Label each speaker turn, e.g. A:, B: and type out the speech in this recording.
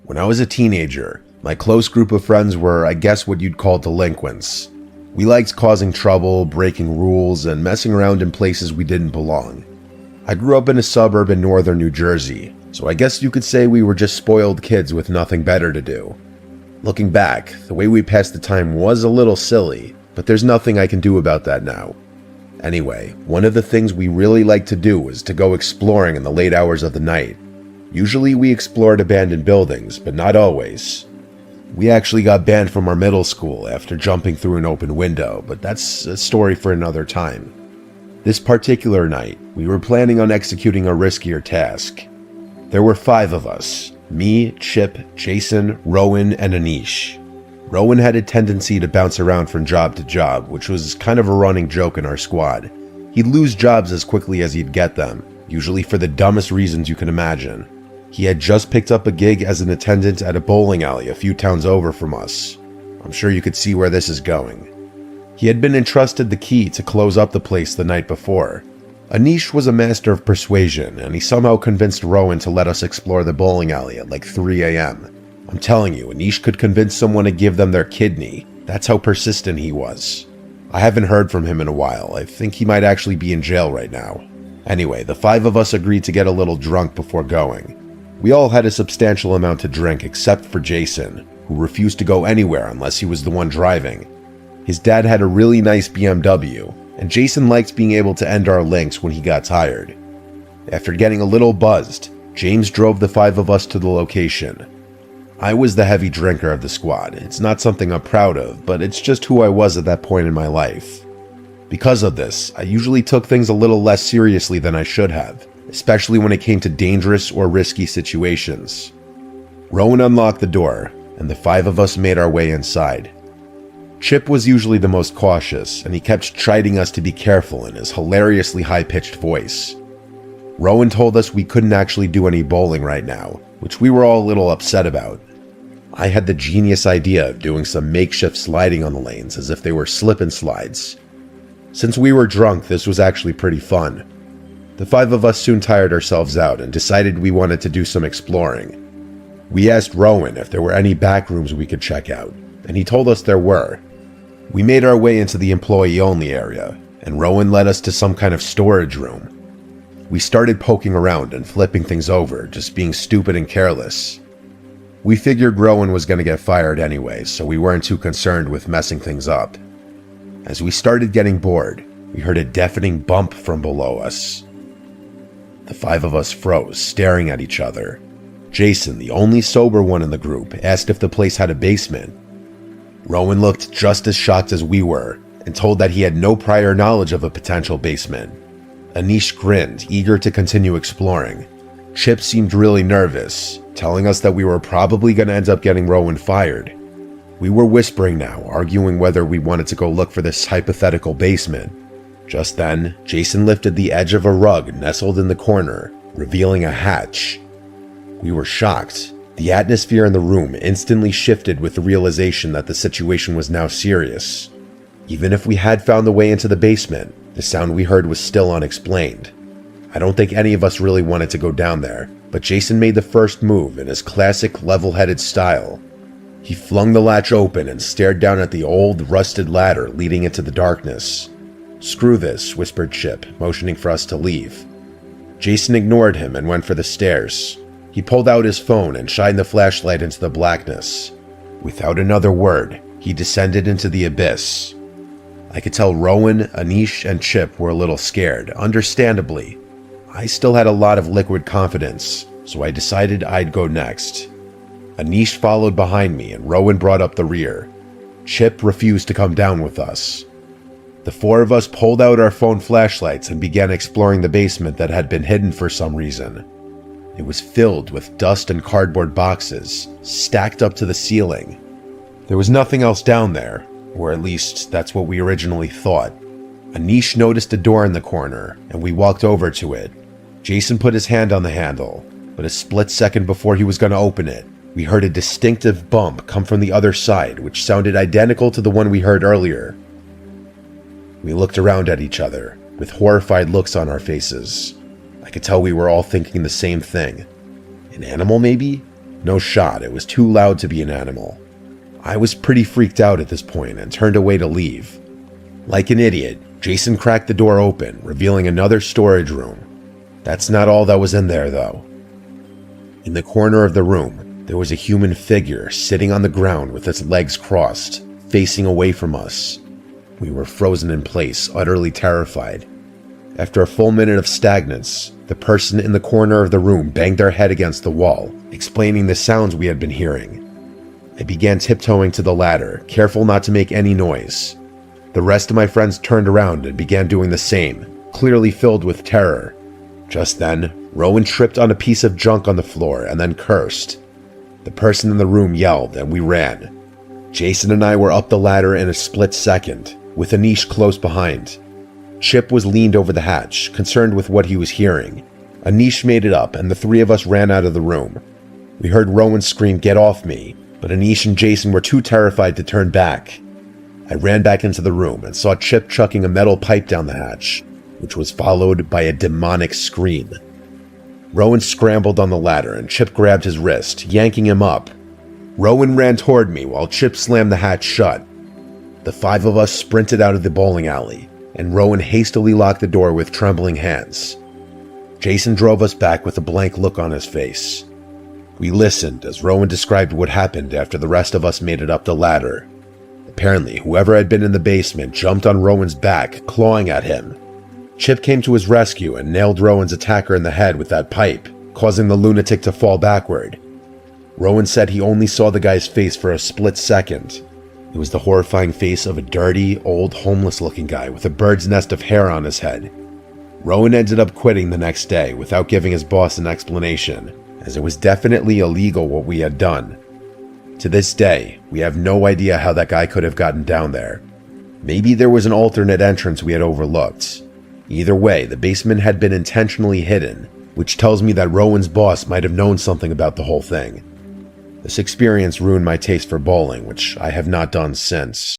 A: When I was a teenager, my close group of friends were, I guess, what you'd call delinquents. We liked causing trouble, breaking rules, and messing around in places we didn't belong. I grew up in a suburb in northern New Jersey, so I guess you could say we were just spoiled kids with nothing better to do. Looking back, the way we passed the time was a little silly, but there's nothing I can do about that now. Anyway, one of the things we really liked to do was to go exploring in the late hours of the night. Usually we explored abandoned buildings, but not always. We actually got banned from our middle school after jumping through an open window, but that's a story for another time. This particular night, we were planning on executing a riskier task. There were 5 of us: me, Chip, Jason, Rowan, and Anish. Rowan had a tendency to bounce around from job to job, which was kind of a running joke in our squad. He'd lose jobs as quickly as he'd get them, usually for the dumbest reasons you can imagine. He had just picked up a gig as an attendant at a bowling alley a few towns over from us. I'm sure you could see where this is going. He had been entrusted the key to close up the place the night before. Anish was a master of persuasion, and he somehow convinced Rowan to let us explore the bowling alley at like 3 a.m. I'm telling you, Anish could convince someone to give them their kidney. That's how persistent he was. I haven't heard from him in a while. I think he might actually be in jail right now. Anyway, the 5 of us agreed to get a little drunk before going. We all had a substantial amount to drink except for Jason, who refused to go anywhere unless he was the one driving. His dad had a really nice BMW, and Jason liked being able to end our links when he got tired. After getting a little buzzed, James drove the 5 of us to the location. I was the heavy drinker of the squad. It's not something I'm proud of, but it's just who I was at that point in my life. Because of this, I usually took things a little less seriously than I should have, especially when it came to dangerous or risky situations. Rowan unlocked the door, and the 5 of us made our way inside. Chip was usually the most cautious, and he kept chiding us to be careful in his hilariously high-pitched voice. Rowan told us we couldn't actually do any bowling right now, which we were all a little upset about. I had the genius idea of doing some makeshift sliding on the lanes as if they were slip and slides. Since we were drunk, this was actually pretty fun. The 5 of us soon tired ourselves out and decided we wanted to do some exploring. We asked Rowan if there were any back rooms we could check out, and he told us there were. We made our way into the employee-only area, and Rowan led us to some kind of storage room. We started poking around and flipping things over, just being stupid and careless. We figured Rowan was going to get fired anyway, so we weren't too concerned with messing things up. As we started getting bored, we heard a deafening bump from below us. The 5 of us froze, staring at each other. Jason, the only sober one in the group, asked if the place had a basement. Rowan looked just as shocked as we were, and told that he had no prior knowledge of a potential basement. Anish grinned, eager to continue exploring. Chip seemed really nervous, telling us that we were probably going to end up getting Rowan fired. We were whispering now, arguing whether we wanted to go look for this hypothetical basement. Just then, Jason lifted the edge of a rug nestled in the corner, revealing a hatch. We were shocked. The atmosphere in the room instantly shifted with the realization that the situation was now serious. Even if we had found the way into the basement, the sound we heard was still unexplained. I don't think any of us really wanted to go down there, but Jason made the first move in his classic level-headed style. He flung the latch open and stared down at the old, rusted ladder leading into the darkness. "Screw this," whispered Chip, motioning for us to leave. Jason ignored him and went for the stairs. He pulled out his phone and shined the flashlight into the blackness. Without another word, he descended into the abyss. I could tell Rowan, Anish, and Chip were a little scared, understandably. I still had a lot of liquid confidence, so I decided I'd go next. Anish followed behind me and Rowan brought up the rear. Chip refused to come down with us. The 4 of us pulled out our phone flashlights and began exploring the basement that had been hidden for some reason. It was filled with dust and cardboard boxes, stacked up to the ceiling. There was nothing else down there, or at least that's what we originally thought. Anish noticed a door in the corner, and we walked over to it. Jason put his hand on the handle, but a split second before he was going to open it, we heard a distinctive bump come from the other side, which sounded identical to the one we heard earlier. We looked around at each other, with horrified looks on our faces. I could tell we were all thinking the same thing. An animal, maybe? No shot, it was too loud to be an animal. I was pretty freaked out at this point and turned away to leave. Like an idiot, Jason cracked the door open, revealing another storage room. That's not all that was in there, though. In the corner of the room, there was a human figure sitting on the ground with its legs crossed, facing away from us. We were frozen in place, utterly terrified. After a full minute of stagnance, the person in the corner of the room banged their head against the wall, explaining the sounds we had been hearing. I began tiptoeing to the ladder, careful not to make any noise. The rest of my friends turned around and began doing the same, clearly filled with terror. Just then, Rowan tripped on a piece of junk on the floor and then cursed. The person in the room yelled and we ran. Jason and I were up the ladder in a split second, with Anish close behind. Chip was leaned over the hatch, concerned with what he was hearing. Anish made it up and the three of us ran out of the room. We heard Rowan scream, "Get off me," but Anish and Jason were too terrified to turn back. I ran back into the room and saw Chip chucking a metal pipe down the hatch, which was followed by a demonic scream. Rowan scrambled on the ladder and Chip grabbed his wrist, yanking him up. Rowan ran toward me while Chip slammed the hatch shut. The five of us sprinted out of the bowling alley, and Rowan hastily locked the door with trembling hands. Jason drove us back with a blank look on his face. We listened as Rowan described what happened after the rest of us made it up the ladder. Apparently, whoever had been in the basement jumped on Rowan's back, clawing at him. Chip came to his rescue and nailed Rowan's attacker in the head with that pipe, causing the lunatic to fall backward. Rowan said he only saw the guy's face for a split second. It was the horrifying face of a dirty, old, homeless-looking guy with a bird's nest of hair on his head. Rowan ended up quitting the next day without giving his boss an explanation, as it was definitely illegal what we had done. To this day, we have no idea how that guy could have gotten down there. Maybe there was an alternate entrance we had overlooked. Either way, the basement had been intentionally hidden, which tells me that Rowan's boss might have known something about the whole thing. This experience ruined my taste for bowling, which I have not done since.